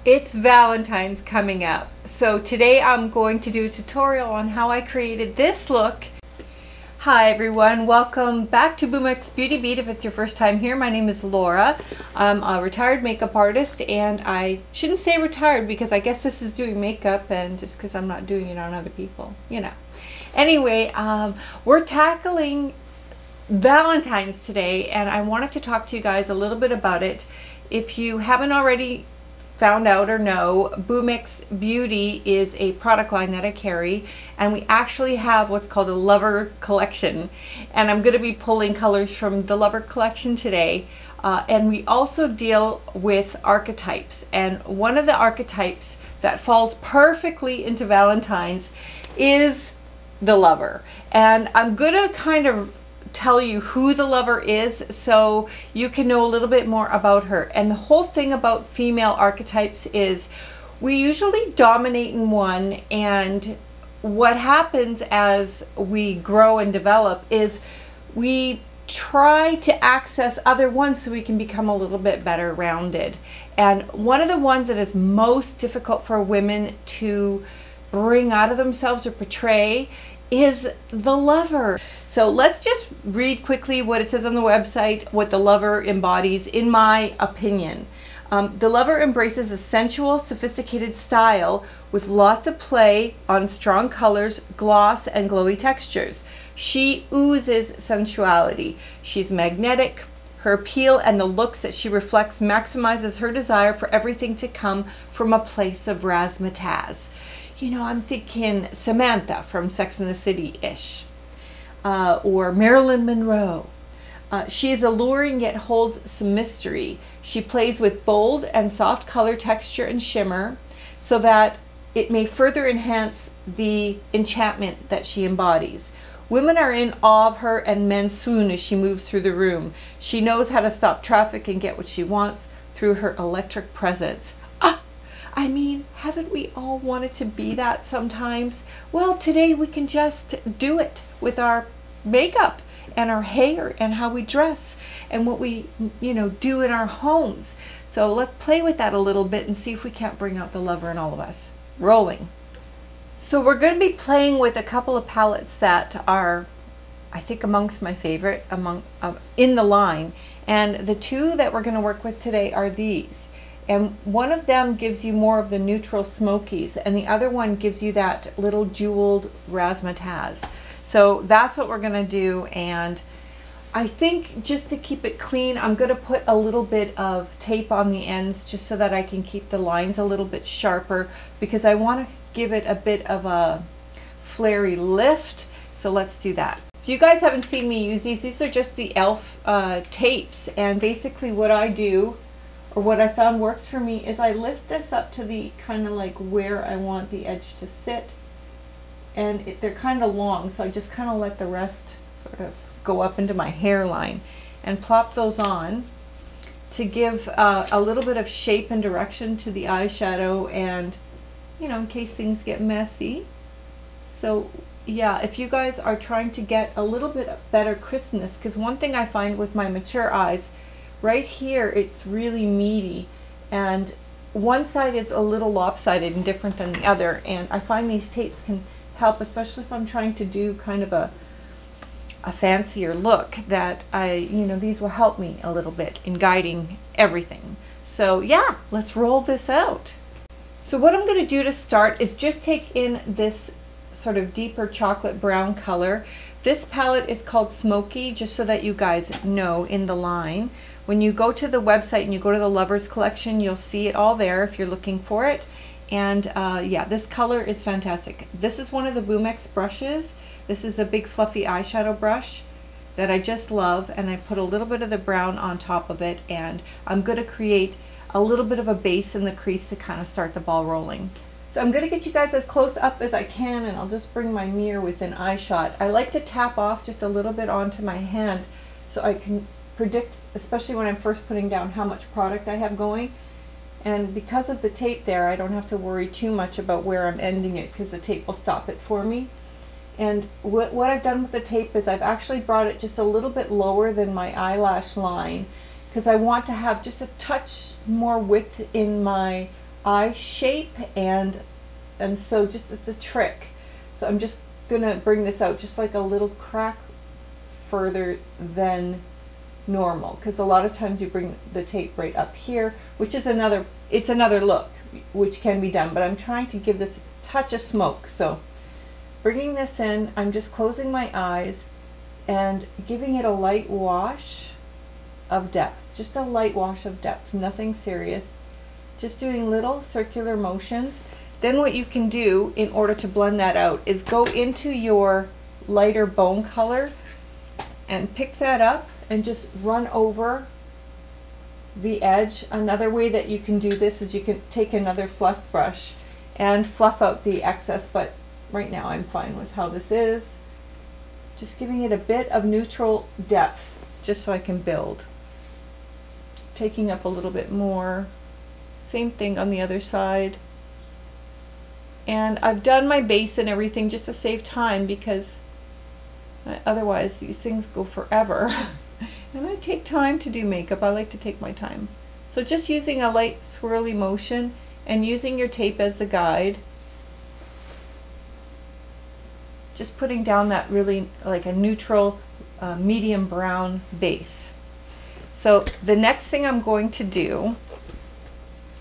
It's Valentine's coming up, so today I'm going to do a tutorial on how I created this look. Hi everyone, welcome back to Boomx Beauty Beat. If it's your first time here, my name is Laura. I'm a retired makeup artist, and I shouldn't say retired because I guess this is doing makeup, and just because I'm not doing it on other people, you know. Anyway, we're tackling Valentine's today, and I wanted to talk to you guys a little bit about it. If you haven't already found out or know, Boomx Beauty is a product line that I carry, and we actually have what's called a Lover collection, and I'm going to be pulling colors from the Lover collection today. And we also deal with archetypes, and one of the archetypes that falls perfectly into Valentine's is the Lover. And I'm going to kind of tell you who the Lover is so you can know a little bit more about her. And the whole thing about female archetypes is we usually dominate in one, and what happens as we grow and develop is we try to access other ones so we can become a little bit better rounded. And one of the ones that is most difficult for women to bring out of themselves or portray is the Lover. So let's just read quickly what it says on the website, what the Lover embodies, in my opinion. The Lover embraces a sensual, sophisticated style with lots of play on strong colors, gloss, and glowy textures. She oozes sensuality. She's magnetic. Her appeal and the looks that she reflects maximizes her desire for everything to come from a place of razzmatazz. You know, I'm thinking Samantha from Sex and the City-ish, or Marilyn Monroe. She is alluring yet holds some mystery. She plays with bold and soft color texture and shimmer so that it may further enhance the enchantment that she embodies. Women are in awe of her, and men swoon as she moves through the room. She knows how to stop traffic and get what she wants through her electric presence. I mean, haven't we all wanted to be that sometimes? Well, today we can just do it with our makeup and our hair and how we dress and what we, you know, do in our homes. So let's play with that a little bit and see if we can't bring out the Lover in all of us. Rolling. So we're going to be playing with a couple of palettes that are, I think, amongst my favorite in the line. And the two that we're going to work with today are these. And one of them gives you more of the neutral smokies, and the other one gives you that little jeweled razzmatazz. So that's what we're going to do. And I think just to keep it clean, I'm going to put a little bit of tape on the ends just so that I can keep the lines a little bit sharper, because I want to give it a bit of a flary lift. So let's do that. If you guys haven't seen me use these are just the e.l.f. Tapes, and basically what I do, or what I found works for me, is I lift this up to the kind of like where I want the edge to sit, and they're kind of long, so I just kind of let the rest sort of go up into my hairline and plop those on to give a little bit of shape and direction to the eyeshadow, and you know, in case things get messy. So yeah, if you guys are trying to get a little bit better crispness, because one thing I find with my mature eyes, right here it's really meaty, and one side is a little lopsided and different than the other, and I find these tapes can help, especially if I'm trying to do kind of a fancier look, that these will help me a little bit in guiding everything. So yeah, let's roll this out. So what I'm going to do to start is just take in this sort of deeper chocolate brown color. This palette is called Smoky, just so that you guys know in the line. When you go to the website and you go to the Lovers collection, you'll see it all there if you're looking for it. And yeah, this color is fantastic. This is one of the Boomx brushes. This is a big fluffy eyeshadow brush that I just love, and I put a little bit of the brown on top of it, and I'm going to create a little bit of a base in the crease to kind of start the ball rolling. So I'm going to get you guys as close up as I can, and I'll just bring my mirror within eye shot. I like to tap off just a little bit onto my hand so I can predict, especially when I'm first putting down, how much product I have going. And because of the tape there, I don't have to worry too much about where I'm ending it, because the tape will stop it for me. And what I've done with the tape is I've actually brought it just a little bit lower than my eyelash line, because I want to have just a touch more width in my eye shape, and so just it's a trick. So I'm just gonna bring this out just like a little crack further than normal, because a lot of times you bring the tape right up here, which is another look which can be done, but I'm trying to give this a touch of smoke. So bringing this in, I'm just closing my eyes and giving it a light wash of depth, just a light wash of depth, nothing serious, just doing little circular motions. Then what you can do in order to blend that out is go into your lighter bone color and pick that up and just run over the edge. Another way that you can do this is you can take another fluff brush and fluff out the excess, but right now I'm fine with how this is. Just giving it a bit of neutral depth just so I can build. Taking up a little bit more. Same thing on the other side. And I've done my base and everything just to save time, because otherwise these things go forever. And I take time to do makeup. I like to take my time. So just using a light swirly motion and using your tape as the guide. Just putting down that really like a neutral medium brown base. So the next thing I'm going to do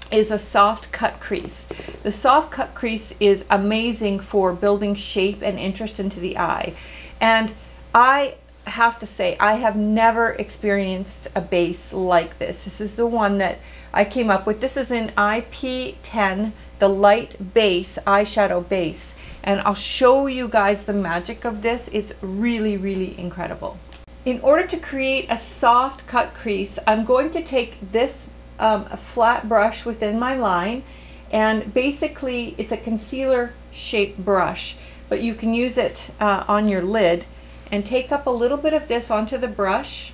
is a soft cut crease. The soft cut crease is amazing for building shape and interest into the eye. And I have to say, I have never experienced a base like this. This is the one that I came up with. This is in IP10, the light base, eyeshadow base. And I'll show you guys the magic of this. It's really, really incredible. In order to create a soft cut crease, I'm going to take this a flat brush within my line, and basically it's a concealer shaped brush, but you can use it on your lid, and take up a little bit of this onto the brush.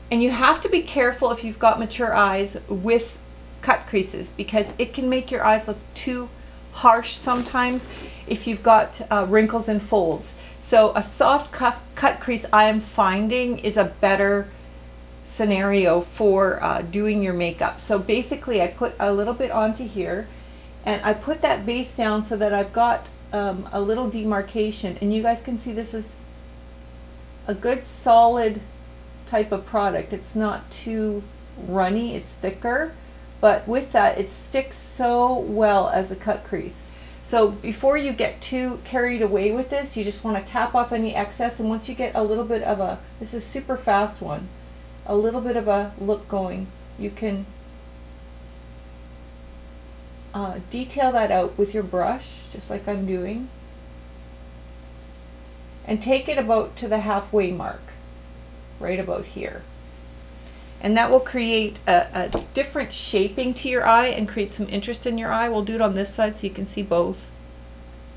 And you have to be careful if you've got mature eyes with cut creases, because it can make your eyes look too harsh sometimes if you've got wrinkles and folds. So a soft cut crease, I am finding, is a better scenario for doing your makeup. So basically I put a little bit onto here, and I put that base down so that I've got a little demarcation, and you guys can see this is a good solid type of product. It's not too runny, it's thicker, but with that it sticks so well as a cut crease. So before you get too carried away with this, you just want to tap off any excess, and once you get a little bit of a, this is super fast one, a little bit of a look going, you can detail that out with your brush, just like I'm doing, and take it about to the halfway mark, right about here. And that will create a different shaping to your eye and create some interest in your eye. We'll do it on this side so you can see both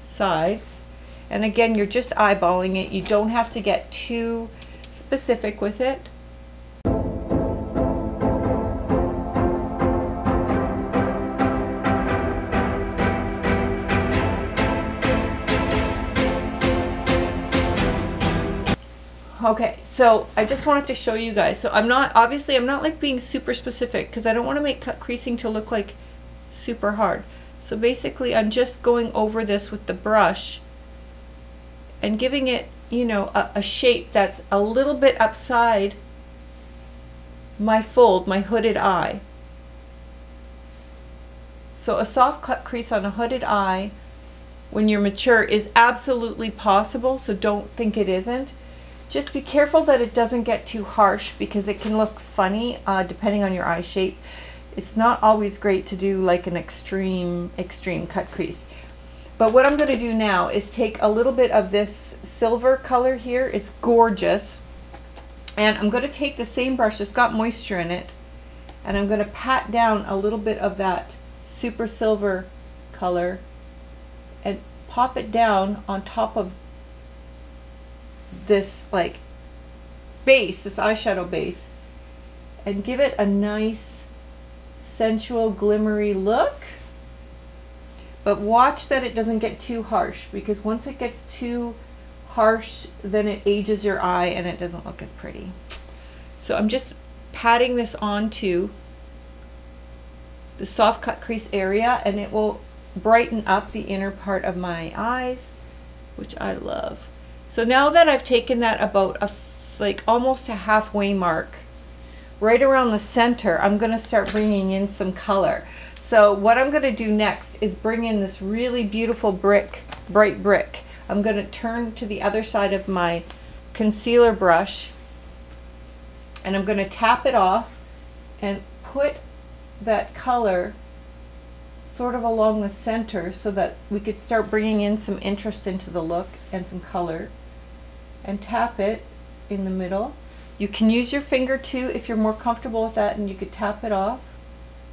sides. And again, you're just eyeballing it. You don't have to get too specific with it. Okay, so I just wanted to show you guys. So I'm not like being super specific, because I don't want to make cut creasing to look like super hard. So basically I'm just going over this with the brush and giving it, you know, a shape that's a little bit upside my fold, my hooded eye. So a soft cut crease on a hooded eye when you're mature is absolutely possible, so don't think it isn't. Just be careful that it doesn't get too harsh, because it can look funny depending on your eye shape. It's not always great to do like an extreme cut crease. But what I'm going to do now is take a little bit of this silver color here. It's gorgeous. And I'm going to take the same brush that's got moisture in it, and I'm going to pat down a little bit of that super silver color and pop it down on top of this like base, this eyeshadow base, and give it a nice sensual glimmery look. But watch that it doesn't get too harsh, because once it gets too harsh then it ages your eye and it doesn't look as pretty. So I'm just patting this onto the soft cut crease area, and it will brighten up the inner part of my eyes, which I love. So now that I've taken that about like almost a halfway mark, right around the center, I'm going to start bringing in some color. So what I'm going to do next is bring in this really beautiful bright brick. I'm going to turn to the other side of my concealer brush, and I'm going to tap it off and put that color sort of along the center so that we could start bringing in some interest into the look and some color, and tap it in the middle. You can use your finger too if you're more comfortable with that, and you could tap it off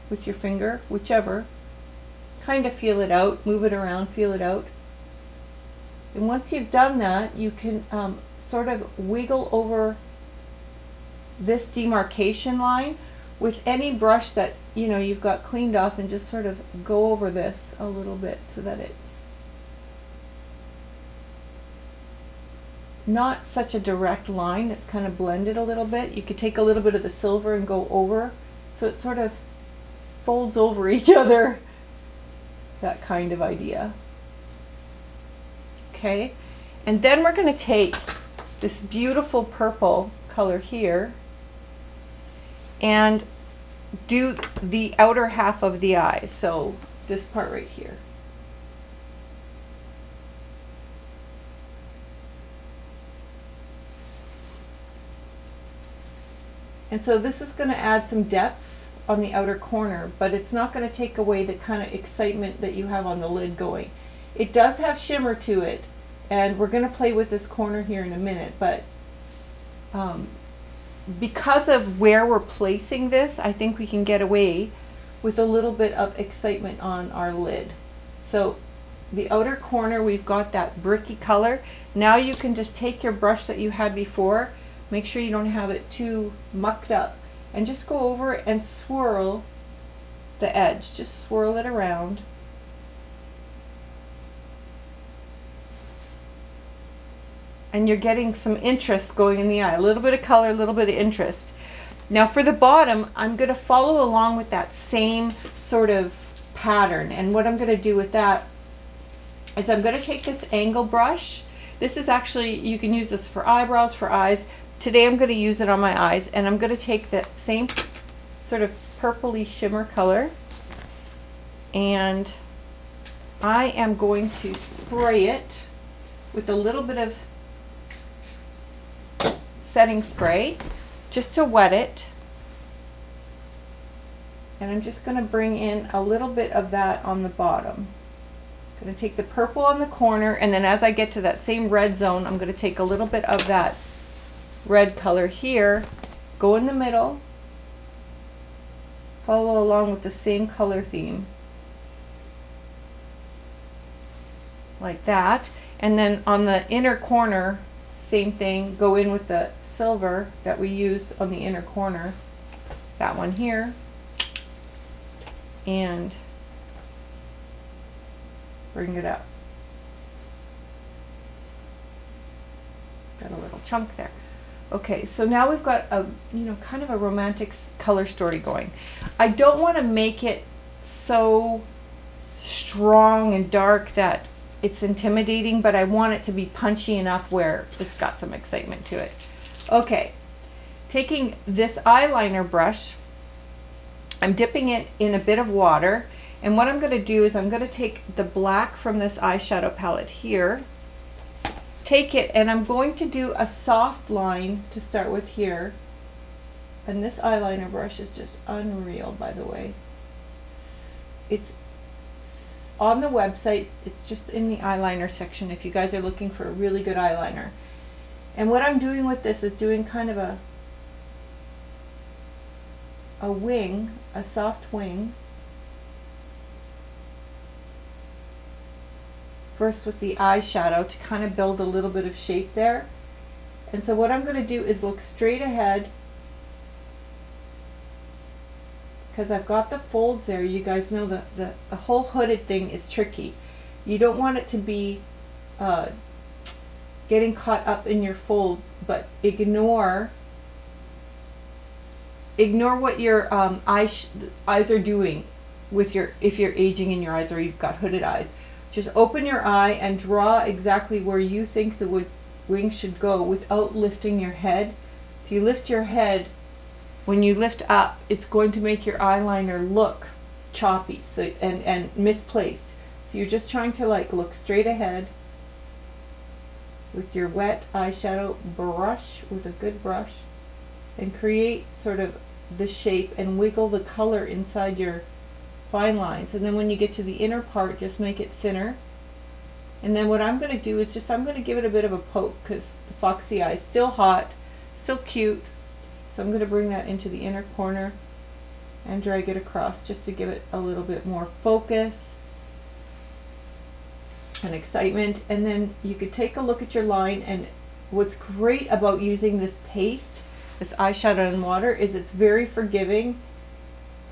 with your finger, whichever. Kind of feel it out, move it around, feel it out. And once you've done that, you can sort of wiggle over this demarcation line with any brush that you've got cleaned off, and just sort of go over this a little bit so that it's not such a direct line. It's kind of blended a little bit. You could take a little bit of the silver and go over, so it sort of folds over each other, that kind of idea. Okay, and then we're going to take this beautiful purple color here and do the outer half of the eye, so this part right here. And so this is going to add some depth on the outer corner, but it's not going to take away the kind of excitement that you have on the lid going. It does have shimmer to it, and we're going to play with this corner here in a minute, but because of where we're placing this, I think we can get away with a little bit of excitement on our lid. So the outer corner, we've got that bricky color. Now you can just take your brush that you had before, make sure you don't have it too mucked up, and just go over and swirl the edge. Just swirl it around. And you're getting some interest going in the eye. A little bit of color, a little bit of interest. Now for the bottom, I'm going to follow along with that same sort of pattern. And what I'm going to do with that is I'm going to take this angle brush. This is actually, you can use this for eyebrows, for eyes. Today I'm going to use it on my eyes, and I'm going to take that same sort of purpley shimmer color, and I am going to spray it with a little bit of setting spray just to wet it. And I'm just going to bring in a little bit of that on the bottom. I'm going to take the purple on the corner, and then as I get to that same red zone, I'm going to take a little bit of that red color here, go in the middle, follow along with the same color theme like that, and then on the inner corner, same thing, go in with the silver that we used on the inner corner, that one here, and bring it up. Got a little chunk there. Okay, so now we've got a, kind of a romantic color story going. I don't want to make it so strong and dark that it's intimidating, but I want it to be punchy enough where it's got some excitement to it. Okay, taking this eyeliner brush, I'm dipping it in a bit of water, and what I'm going to do is I'm going to take the black from this eyeshadow palette here, take it, and I'm going to do a soft line to start with here. And this eyeliner brush is just unreal, by the way. It's on the website. It's just in the eyeliner section if you guys are looking for a really good eyeliner. And what I'm doing with this is doing kind of a wing, a soft wing. First with the eyeshadow to kind of build a little bit of shape there. And so what I'm going to do is look straight ahead, because I've got the folds there. You guys know the whole hooded thing is tricky. You don't want it to be getting caught up in your folds, but ignore what your eyes are doing. with your, if you're aging in your eyes or you've got hooded eyes. Just open your eye and draw exactly where you think the wing should go without lifting your head. If you lift your head, when you lift up, it's going to make your eyeliner look choppy, so and misplaced. So you're just trying to like look straight ahead with your wet eyeshadow brush, with a good brush, and create sort of the shape and wiggle the color inside your fine lines. And then when you get to the inner part, just make it thinner. And then what I'm going to do is just, I'm going to give it a bit of a poke, because the foxy eye is still hot, still cute. So I'm going to bring that into the inner corner and drag it across just to give it a little bit more focus and excitement. And then you could take a look at your line, and what's great about using this paste, this eyeshadow and water, is it's very forgiving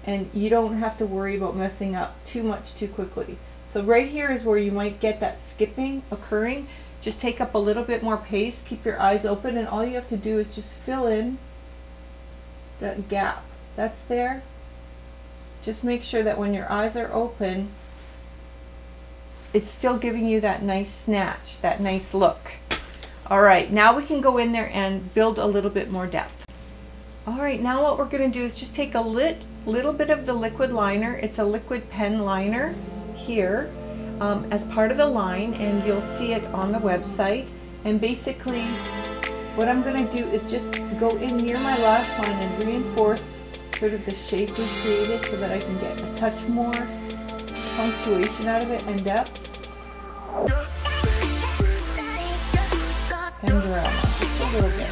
and you don't have to worry about messing up too much too quickly. So right here is where you might get that skipping occurring. Just take up a little bit more paste, keep your eyes open, and all you have to do is just fill in that gap that's there. Just make sure that when your eyes are open, it's still giving you that nice snatch, that nice look. All right, now we can go in there and build a little bit more depth. All right, now what we're going to do is just take a little bit of the liquid liner. It's a liquid pen liner here as part of the line, and you'll see it on the website. And basically what I'm going to do is just go in near my lash line and reinforce sort of the shape we created so that I can get a touch more punctuation out of it and depth. And drama, just a little bit.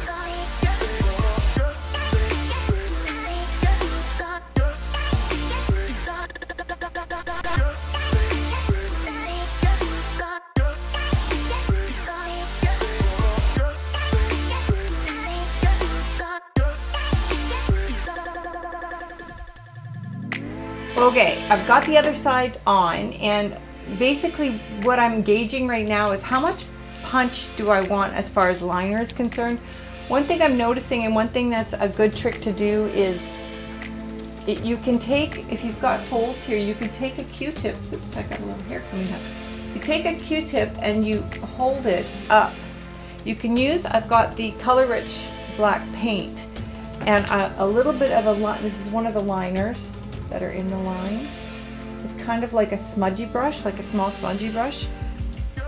Okay, I've got the other side on, and basically what I'm gauging right now is how much punch do I want as far as liner is concerned. One thing I'm noticing, and one thing that's a good trick to do, is you can take, if you've got folds here, you can take a Q-tip. Oops, I got a little hair coming up. You take a Q-tip and you hold it up. You can use, I've got the Color Rich black paint and a little bit of a line. This is one of the liners that are in the line. It's kind of like a smudgy brush, like a small spongy brush.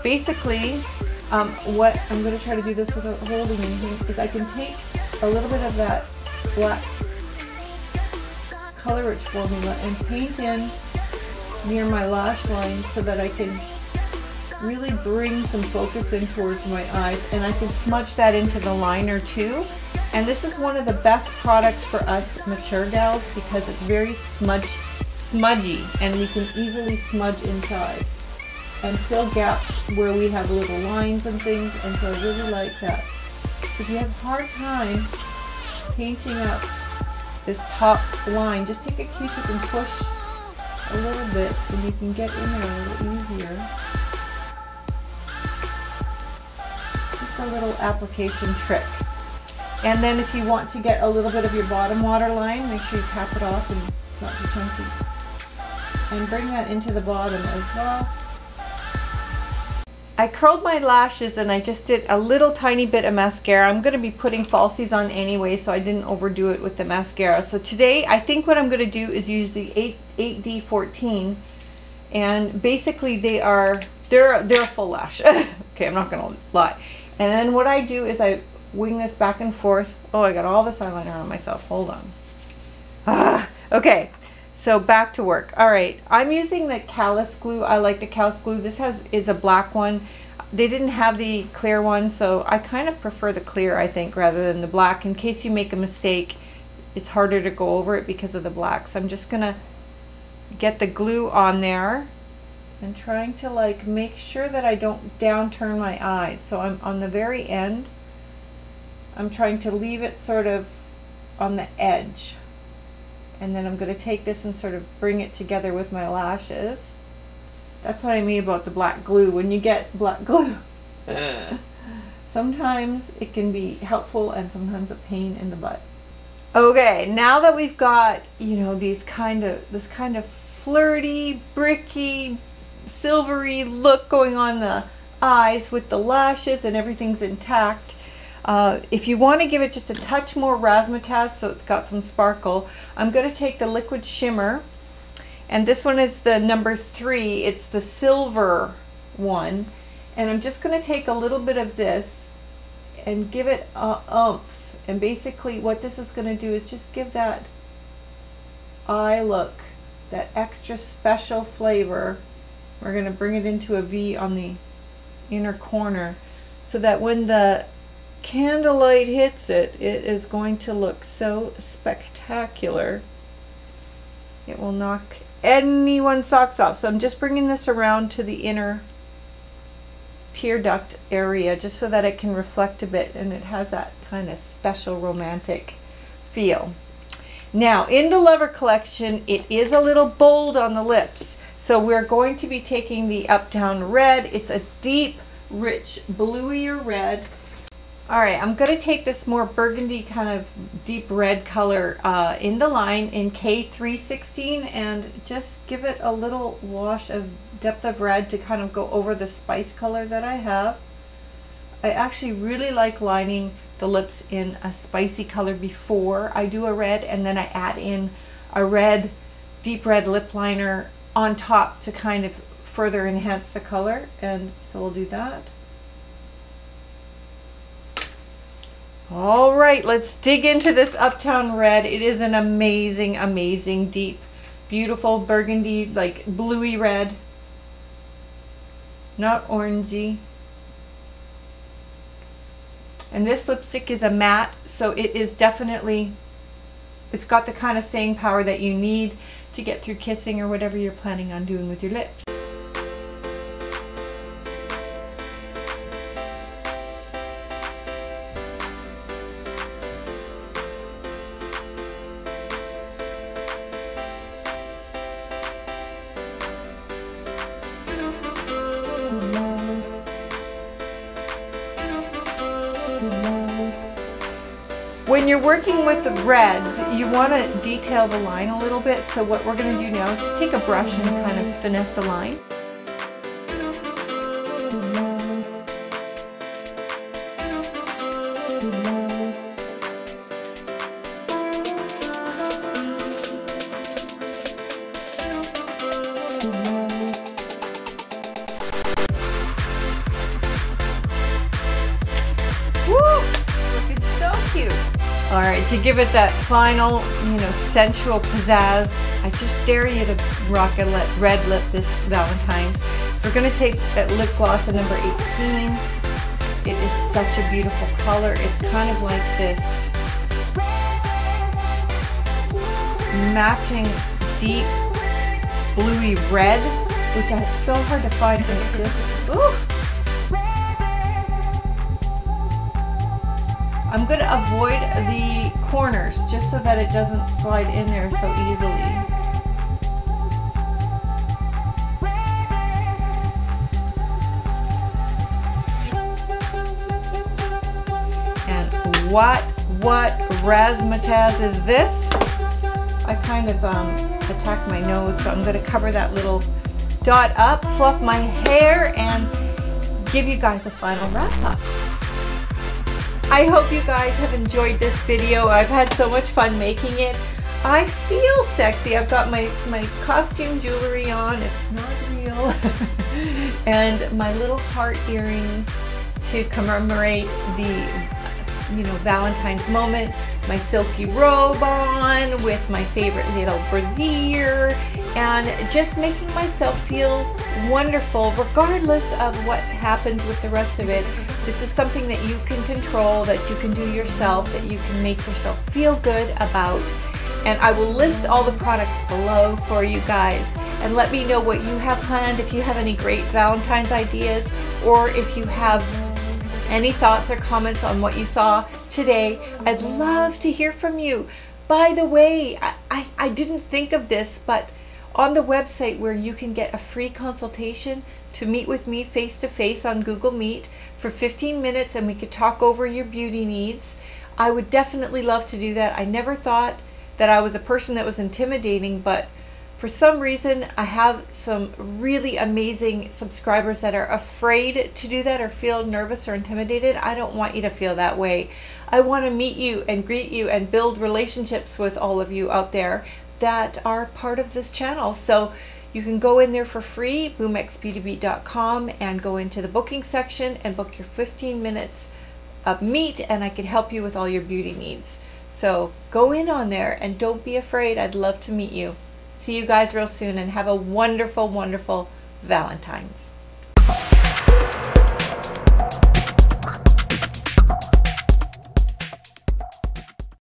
Basically, what I'm going to try to do this without holding anything is I can take a little bit of that black Color Rich formula and paint in near my lash line so that I can really bring some focus in towards my eyes, and I can smudge that into the liner too. And this is one of the best products for us mature gals because it's very smudgy, and we can easily smudge inside and fill gaps where we have little lines and things, and so I really like that. If you have a hard time painting up this top line, just take a Q-tip and push a little bit and you can get in there a little easier. Just a little application trick. And then if you want to get a little bit of your bottom waterline, make sure you tap it off and it's not too chunky. And bring that into the bottom as well. I curled my lashes and I just did a little tiny bit of mascara. I'm going to be putting falsies on anyway, so I didn't overdo it with the mascara. So today I think what I'm going to do is use the 8D14, and basically they're a full lash. Okay, I'm not going to lie. And then what I do is I wing this back and forth. Oh, I got all this eyeliner on myself. Hold on. Okay. So back to work. All right, I'm using the callus glue. I like the callus glue. This is a black one. They didn't have the clear one, so I kind of prefer the clear, I think, rather than the black. In case you make a mistake, it's harder to go over it because of the black. So I'm just gonna get the glue on there and trying to like make sure that I don't downturn my eyes. So I'm on the very end. I'm trying to leave it sort of on the edge. And then I'm going to take this and sort of bring it together with my lashes. That's what I mean about the black glue. When you get black glue, sometimes it can be helpful and sometimes a pain in the butt. Okay, now that we've got, you know, this kind of flirty, bricky, silvery look going on the eyes with the lashes, and everything's intact. If you want to give it just a touch more razzmatazz so it's got some sparkle, I'm going to take the liquid shimmer, and this one is the number 3. It's the silver one, and I'm just going to take a little bit of this and give it a oomph. And basically what this is going to do is just give that eye look, that extra special flavor. We're going to bring it into a V on the inner corner so that when the candlelight hits it, it is going to look so spectacular. It will knock anyone's socks off. So I'm just bringing this around to the inner tear duct area just so that it can reflect a bit and it has that kind of special romantic feel. Now in the Lover collection, it is a little bold on the lips, so we're going to be taking the Uptown Red. It's a deep, rich, bluier red. Alright, I'm going to take this more burgundy kind of deep red color in the line in K316 and just give it a little wash of depth of red to kind of go over the spice color that I have. I actually really like lining the lips in a spicy color before I do a red, and then I add in a red, deep red lip liner on top to kind of further enhance the color, and so we'll do that. All right, let's dig into this Uptown Red. It is an amazing, amazing, deep, beautiful burgundy, like bluey red. Not orangey. And this lipstick is a matte, so it is definitely, it's got the kind of staying power that you need to get through kissing or whatever you're planning on doing with your lips. When you're working with the reds, you want to detail the line a little bit, so what we're going to do now is just take a brush and kind of finesse the line. All right, to give it that final, sensual pizzazz, I just dare you to rock a red lip this Valentine's. So we're going to take that lip gloss at number 18. It is such a beautiful color. It's kind of like this matching deep bluey red, which is so hard to find, but it just, ooh. I'm going to avoid the corners just so that it doesn't slide in there so easily. And what razzmatazz is this? I kind of attacked my nose, so I'm going to cover that little dot up, fluff my hair, and give you guys a final wrap up. I hope you guys have enjoyed this video. I've had so much fun making it. I feel sexy. I've got my costume jewelry on. It's not real. And my little heart earrings to commemorate the Valentine's moment. My silky robe on with my favorite little brassiere, and just making myself feel wonderful regardless of what happens with the rest of it. This is something that you can control, that you can do yourself, that you can make yourself feel good about. And I will list all the products below for you guys, and let me know what you have planned, if you have any great Valentine's ideas, or if you have any thoughts or comments on what you saw today. I'd love to hear from you. By the way, I didn't think of this, but on the website where you can get a free consultation to meet with me face-to-face on Google Meet for 15 minutes, and we could talk over your beauty needs. I would definitely love to do that. I never thought that I was a person that was intimidating, but For some reason, I have some really amazing subscribers that are afraid to do that or feel nervous or intimidated. I don't want you to feel that way. I want to meet you and greet you and build relationships with all of you out there that are part of this channel. So you can go in there for free, boomxbeautybeat.com, and go into the booking section and book your 15 minutes of meet, and I can help you with all your beauty needs. So go in on there and don't be afraid. I'd love to meet you. See you guys real soon, and have a wonderful, wonderful Valentine's.